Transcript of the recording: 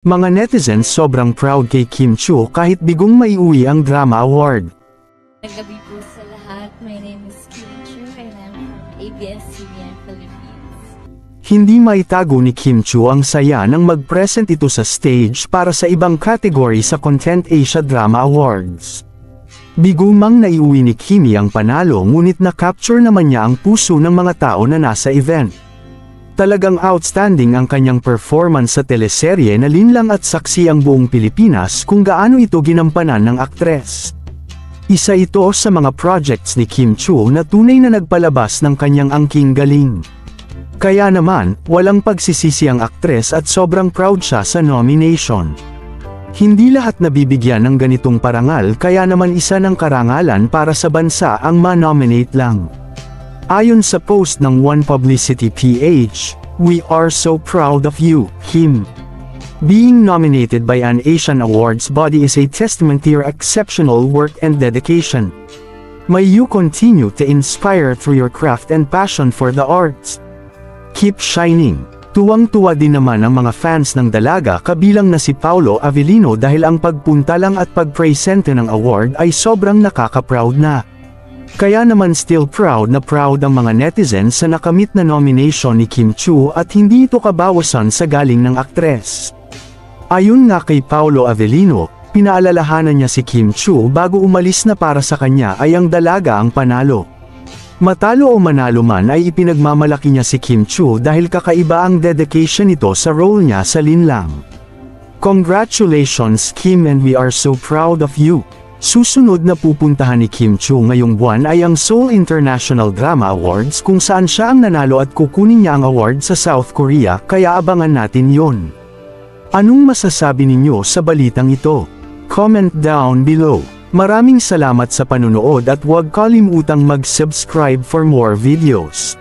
Mga netizens sobrang proud kay Kim Chiu kahit bigong maiuwi ang Drama Award. Gabi po sa lahat. My name is Kim Chiu and I'm from ABS-CBN Philippines. Hindi maitago ni Kim Chiu ang saya nang mag-present ito sa stage para sa ibang category sa Content Asia Drama Awards. Bigumang naiuwi ni Kimi ang panalo ngunit na-capture naman niya ang puso ng mga tao na nasa event. Talagang outstanding ang kanyang performance sa teleserye na linlang at saksi ang buong Pilipinas kung gaano ito ginampanan ng aktres. Isa ito sa mga projects ni Kim Chiu na tunay na nagpalabas ng kanyang angking galing. Kaya naman, walang pagsisisi ang aktres at sobrang proud siya sa nomination. Hindi lahat nabibigyan ng ganitong parangal kaya naman isa ng karangalan para sa bansa ang ma-nominate lang. Ayon sa post ng One Publicity PH, "We are so proud of you, Kim. Being nominated by an Asian awards body is a testament to your exceptional work and dedication. May you continue to inspire through your craft and passion for the arts. Keep shining." Tuwang-tuwa din naman ang mga fans ng dalaga kabilang na si Paolo Avellino dahil ang pagpunta lang at pagpresente ng award ay sobrang nakaka-proud na. Kaya naman still proud ang mga netizens sa nakamit na nomination ni Kim Chiu at hindi ito kabawasan sa galing ng aktres. Ayon nga kay Paolo Avellino, pinaalalahanan niya si Kim Chiu bago umalis na para sa kanya ay ang dalaga ang panalo. Matalo o manalo man ay ipinagmamalaki niya si Kim Chiu dahil kakaiba ang dedication nito sa role niya sa linlang. Congratulations Kim, and we are so proud of you. Susunod na pupuntahan ni Kim Chiu ngayong buwan ay ang Seoul International Drama Awards kung saan siya ang nanalo at kukunin niya ang award sa South Korea, kaya abangan natin yon. Anong masasabi ninyo sa balitang ito? Comment down below. Maraming salamat sa panunood at huwag kalimutang mag-subscribe for more videos.